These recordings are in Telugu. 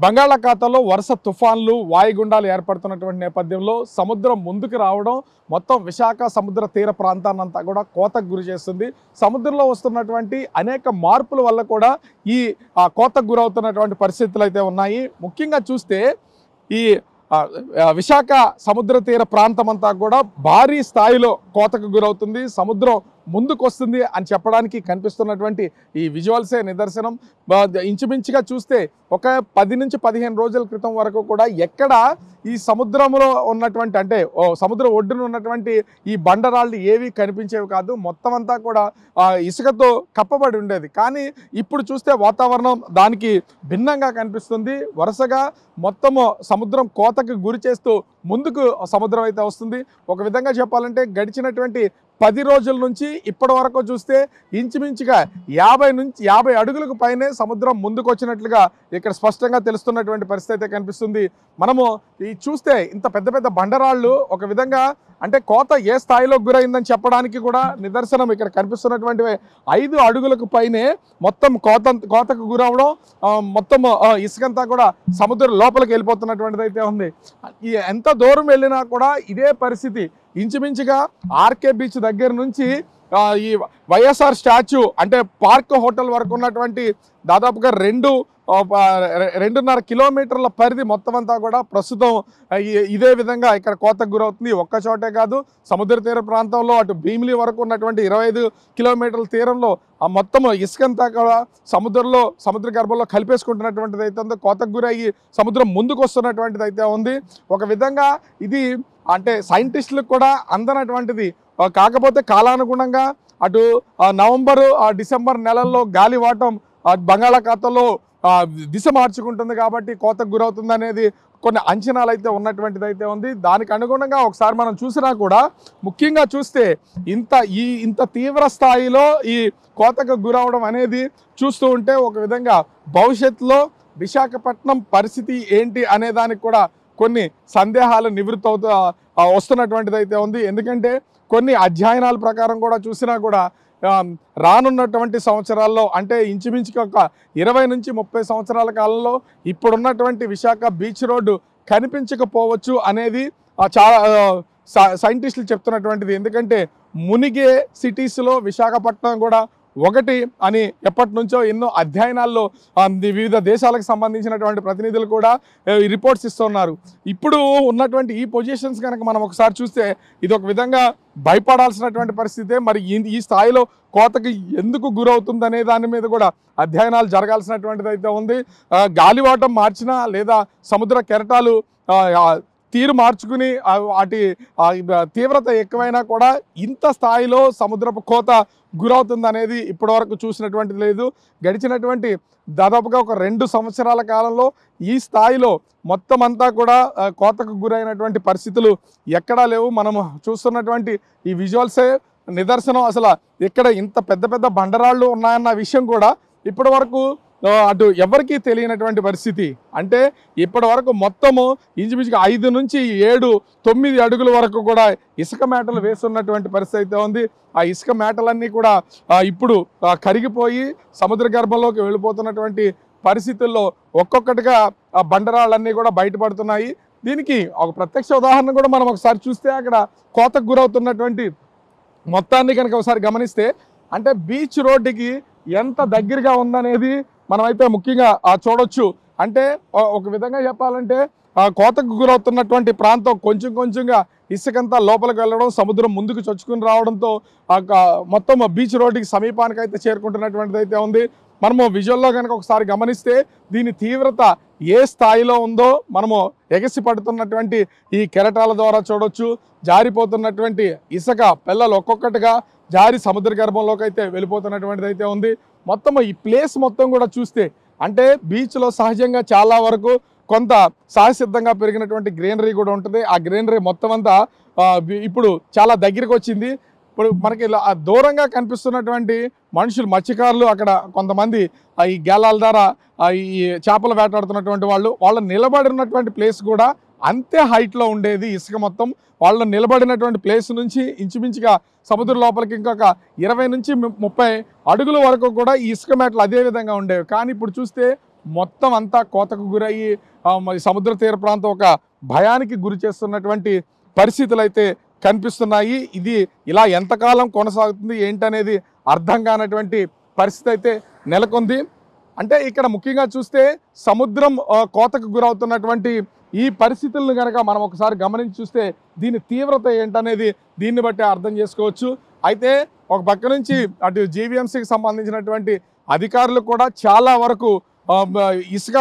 బంగాళాఖాతంలో వరుస తుఫాన్లు వాయుగుండాలు ఏర్పడుతున్నటువంటి నేపథ్యంలో సముద్రం ముందుకు రావడం మొత్తం విశాఖ సముద్ర తీర ప్రాంతాన్నంతా కూడా కోతకు గురి చేస్తుంది. సముద్రంలో వస్తున్నటువంటి అనేక మార్పుల వల్ల కూడా ఈ కోతకు గురవుతున్నటువంటి పరిస్థితులు అయితే ఉన్నాయి. ముఖ్యంగా చూస్తే ఈ విశాఖ సముద్ర తీర ప్రాంతం అంతా కూడా భారీ స్థాయిలో కోతకు గురవుతుంది. సముద్రం ముందుకు వస్తుంది అని చెప్పడానికి కనిపిస్తున్నటువంటి ఈ విజువల్సే నిదర్శనం. ఇంచుమించుగా చూస్తే ఒక 10 నుంచి 15 రోజుల క్రితం వరకు కూడా ఎక్కడ ఈ సముద్రంలో ఉన్నటువంటి అంటే సముద్ర ఒడ్డున ఉన్నటువంటి ఈ బండరాళ్ళు ఏవి కనిపించేవి కాదు. మొత్తం అంతా కూడా ఇసుకతో కప్పబడి ఉండేది. కానీ ఇప్పుడు చూస్తే వాతావరణం దానికి భిన్నంగా కనిపిస్తుంది. వరుసగా మొత్తము సముద్రం కోతకు గురి చేస్తూ ముందుకు సముద్రం అయితే వస్తుంది. ఒక విధంగా చెప్పాలంటే గడిచినటువంటి 10 రోజుల నుంచి ఇప్పటి వరకు చూస్తే ఇంచుమించుగా 50 అడుగులకు పైనే సముద్రం ముందుకు వచ్చినట్లుగా ఇక్కడ స్పష్టంగా తెలుస్తున్నటువంటి పరిస్థితి అయితే కనిపిస్తుంది. మనము ఈ చూస్తే ఇంత పెద్ద పెద్ద బండరాళ్ళు ఒక విధంగా అంటే కోత ఏ స్థాయిలో గురైందని చెప్పడానికి కూడా నిదర్శనం ఇక్కడ కనిపిస్తున్నటువంటివి. 5 అడుగులకు పైనే మొత్తం కోతకు గురవడం, మొత్తం ఇసుకంతా కూడా సముద్రం లోపలికి వెళ్ళిపోతున్నటువంటిది అయితే ఉంది. ఎంత దూరం వెళ్ళినా కూడా ఇదే పరిస్థితి. ఇంచుమించుగా ఆర్కే బీచ్ దగ్గర నుంచి ఈ వైఎస్ఆర్ స్టాచ్యూ అంటే పార్క్ హోటల్ వరకు ఉన్నటువంటి దాదాపుగా 2.5 కిలోమీటర్ల పరిధి మొత్తం అంతా కూడా ప్రస్తుతం ఇదే విధంగా ఇక్కడ కోతకు గురవుతుంది. ఒక్క చోటే కాదు, సముద్ర తీర ప్రాంతంలో అటు భీమిలి వరకు ఉన్నటువంటి 25 కిలోమీటర్ల తీరంలో ఆ మొత్తం ఇసుకంతా కూడా సముద్ర గర్భంలో కలిపేసుకుంటున్నటువంటిది అయితే ఉంది. కోతకు గురయ్యి సముద్రం ముందుకు వస్తున్నటువంటిది అయితే ఉంది. ఒక విధంగా ఇది అంటే సైంటిస్టులకు కూడా అందనటువంటిది. కాకపోతే కాలానుగుణంగా అటు నవంబరు డిసెంబర్ నెలల్లో గాలివాటం బంగాళాఖాతంలో దిశ మార్చుకుంటుంది కాబట్టి కోతకు గురవుతుంది అనేది కొన్ని అంచనాలు అయితే ఉన్నటువంటిది అయితే ఉంది. దానికి అనుగుణంగా ఒకసారి మనం చూసినా కూడా ముఖ్యంగా చూస్తే ఇంత తీవ్ర స్థాయిలో ఈ కోతకు గురవడం అనేది చూస్తూ ఉంటే ఒక విధంగా భవిష్యత్తులో విశాఖపట్నం పరిస్థితి ఏంటి అనే దానికి కూడా కొన్ని సందేహాలు నివృత్తి వస్తున్నటువంటిది అయితే ఉంది. ఎందుకంటే కొన్ని అధ్యయనాల ప్రకారం కూడా చూసినా కూడా రానున్నటువంటి సంవత్సరాల్లో అంటే ఇంచుమించుగా ఒక 20 నుంచి 30 సంవత్సరాల కాలంలో ఇప్పుడున్నటువంటి విశాఖ బీచ్ రోడ్డు కనిపించకపోవచ్చు అనేది చాలా సైంటిస్టులు చెప్తున్నటువంటిది. ఎందుకంటే మునిగే సిటీస్లో విశాఖపట్నం కూడా ఒకటి అని ఎప్పటి నుంచో ఎన్నో అధ్యయనాల్లో వివిధ దేశాలకు సంబంధించినటువంటి ప్రతినిధులు కూడా రిపోర్ట్స్ ఇస్తున్నారు. ఇప్పుడు ఉన్నటువంటి ఈ పొజిషన్స్ కనుక మనం ఒకసారి చూస్తే ఇది ఒక విధంగా భయపడాల్సినటువంటి పరిస్థితే. మరి ఈ స్థాయిలో కోతకి ఎందుకు గురవుతుంది అనే దాని మీద కూడా అధ్యయనాలు జరగాల్సినటువంటిది అయితే ఉంది. గాలివాటం మార్చినా లేదా సముద్ర కెరటాలు తీరు మార్చుకుని వాటి తీవ్రత ఎక్కువైనా కూడా ఇంత స్థాయిలో సముద్రపు కోత గురవుతుంది అనేది ఇప్పటివరకు చూసినటువంటిది లేదు. గడిచినటువంటి దాదాపుగా ఒక 2 సంవత్సరాల కాలంలో ఈ స్థాయిలో మొత్తం అంతా కూడా కోతకు గురైనటువంటి పరిస్థితులు ఎక్కడా లేవు. మనము చూస్తున్నటువంటి ఈ విజువల్సే నిదర్శనం. అసలు ఇక్కడ ఇంత పెద్ద పెద్ద బండరాళ్ళు ఉన్నాయన్న విషయం కూడా ఇప్పటి వరకు అటు ఎవరికీ తెలియనటువంటి పరిస్థితి. అంటే ఇప్పటి వరకు మొత్తము ఇంచుమించుగా 5 నుంచి 7, 9 అడుగుల వరకు కూడా ఇసుక మేటలు వేస్తున్నటువంటి పరిస్థితి అయితే ఉంది. ఆ ఇసుక మేటలన్నీ కూడా ఇప్పుడు కరిగిపోయి సముద్ర గర్భంలోకి వెళ్ళిపోతున్నటువంటి పరిస్థితుల్లో ఒక్కొక్కటిగా ఆ బండరాళ్ళన్నీ కూడా బయటపడుతున్నాయి. దీనికి ఒక ప్రత్యక్ష ఉదాహరణ కూడా మనం ఒకసారి చూస్తే అక్కడ కోతకు గురవుతున్నటువంటి మొత్తాన్ని కనుక ఒకసారి గమనిస్తే అంటే బీచ్ రోడ్డుకి ఎంత దగ్గరగా ఉందనేది మనమైతే ముఖ్యంగా చూడొచ్చు. అంటే ఒక విధంగా చెప్పాలంటే కోతకు గురవుతున్నటువంటి ప్రాంతం కొంచెంగా ఇసుకంతా లోపలికి వెళ్ళడం, సముద్రం ముందుకు చొచ్చుకుని రావడంతో మొత్తం బీచ్ రోడ్డుకి సమీపానికి అయితే చేరుకుంటున్నటువంటిది అయితే ఉంది. మనము విజువల్లో కనుక ఒకసారి గమనిస్తే దీని తీవ్రత ఏ స్థాయిలో ఉందో మనము ఎగసి పడుతున్నటువంటి ఈ కెరటాల ద్వారా చూడొచ్చు. జారిపోతున్నటువంటి ఇసుక పిల్లలు ఒక్కొక్కటిగా జారి సముద్ర గర్భంలోకి అయితే వెళ్ళిపోతున్నటువంటిది అయితే ఉంది. మొత్తం ఈ ప్లేస్ మొత్తం కూడా చూస్తే అంటే బీచ్లో సహజంగా చాలా వరకు కొంత సహసిద్ధంగా పెరిగినటువంటి గ్రీనరీ కూడా ఉంటుంది. ఆ గ్రీనరీ మొత్తం అంతా ఇప్పుడు చాలా దగ్గరికి వచ్చింది. ఇప్పుడు మనకి దూరంగా కనిపిస్తున్నటువంటి మనుషులు మత్స్యకారులు అక్కడ కొంతమంది ఈ గేలాల ద్వారా ఈ చేపలు వేటాడుతున్నటువంటి వాళ్ళు నిలబడినటువంటి ప్లేస్ కూడా అంతే హైట్లో ఉండేది. ఇసుక మొత్తం వాళ్ళు నిలబడినటువంటి ప్లేస్ నుంచి ఇంచుమించుగా సముద్ర లోపలికి ఇంకొక 20 నుంచి 30 అడుగుల వరకు కూడా ఈ ఇసుక మేటలు అదే విధంగా ఉండేవి. కానీ ఇప్పుడు చూస్తే మొత్తం అంతా కోతకు గురయ్యి మరి సముద్ర తీర ప్రాంతం ఒక భయానికి గురి చేస్తున్నటువంటి పరిస్థితులు అయితే కనిపిస్తున్నాయి. ఇది ఇలా ఎంతకాలం కొనసాగుతుంది ఏంటనేది అర్థం కానటువంటి పరిస్థితి అయితే నెలకొంది. అంటే ఇక్కడ ముఖ్యంగా చూస్తే సముద్రం కోతకు గురవుతున్నటువంటి ఈ పరిస్థితులను కనుక మనం ఒకసారి గమనించి చూస్తే దీని తీవ్రత ఏంటనేది దీన్ని బట్టి అర్థం చేసుకోవచ్చు. అయితే ఒక పక్క నుంచి అటు జీవీఎంసీకి సంబంధించినటువంటి అధికారులు కూడా చాలా వరకు ఇసుక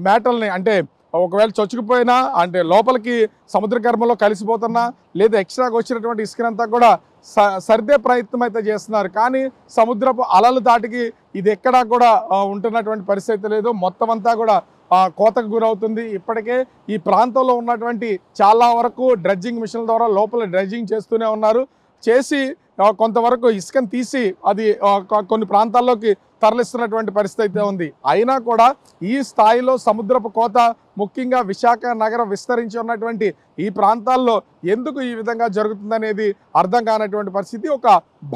మేటల్ని అంటే ఒకవేళ చొచ్చుకుపోయినా అంటే లోపలికి సముద్ర గర్భంలో కలిసిపోతున్నా లేదా ఎక్స్ట్రాగా వచ్చినటువంటి ఇసుకనంతా కూడా సర్దే ప్రయత్నం అయితే చేస్తున్నారు. కానీ సముద్రపు అలలు దాటికి ఇది ఎక్కడా కూడా ఉంటున్నటువంటి పరిస్థితి లేదు. మొత్తం అంతా కూడా కోతకు గురవుతుంది. ఇప్పటికే ఈ ప్రాంతంలో ఉన్నటువంటి చాలా వరకు డ్రెడ్జింగ్ మిషన్ల ద్వారా లోపల డ్రెడ్జింగ్ చేస్తూనే ఉన్నారు. చేసి కొంతవరకు ఇసుకను తీసి అది కొన్ని ప్రాంతాల్లోకి తరలిస్తున్నటువంటి పరిస్థితి అయితే ఉంది. అయినా కూడా ఈ స్థాయిలో సముద్రపు కోత ముఖ్యంగా విశాఖ నగరం విస్తరించి ఉన్నటువంటి ఈ ప్రాంతాల్లో ఎందుకు ఈ విధంగా జరుగుతుందనేది అర్థం కానటువంటి పరిస్థితి, ఒక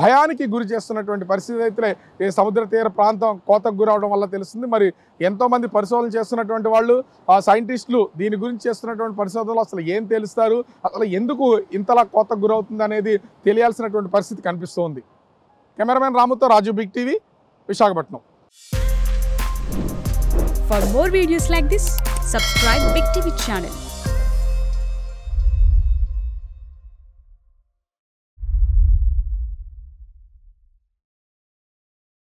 భయానికి గురి చేస్తున్నటువంటి పరిస్థితి అయితే ఈ సముద్ర తీర ప్రాంతం కోతకు గురవడం వల్ల తెలుస్తుంది. మరి ఎంతోమంది పరిశోధన చేస్తున్నటువంటి వాళ్ళు సైంటిస్టులు దీని గురించి చేస్తున్నటువంటి పరిశోధనలు అసలు ఏం తెలుస్తారు, అసలు ఎందుకు ఇంతలా కోతకు గురవుతుంది అనేది తెలియాల్సినటువంటి పరిస్థితి కనిపిస్తోంది. కెమెరామెన్ రాముతో Raju, big TV, Visakhapatnam. For more videos like this, subscribe Big TV channel.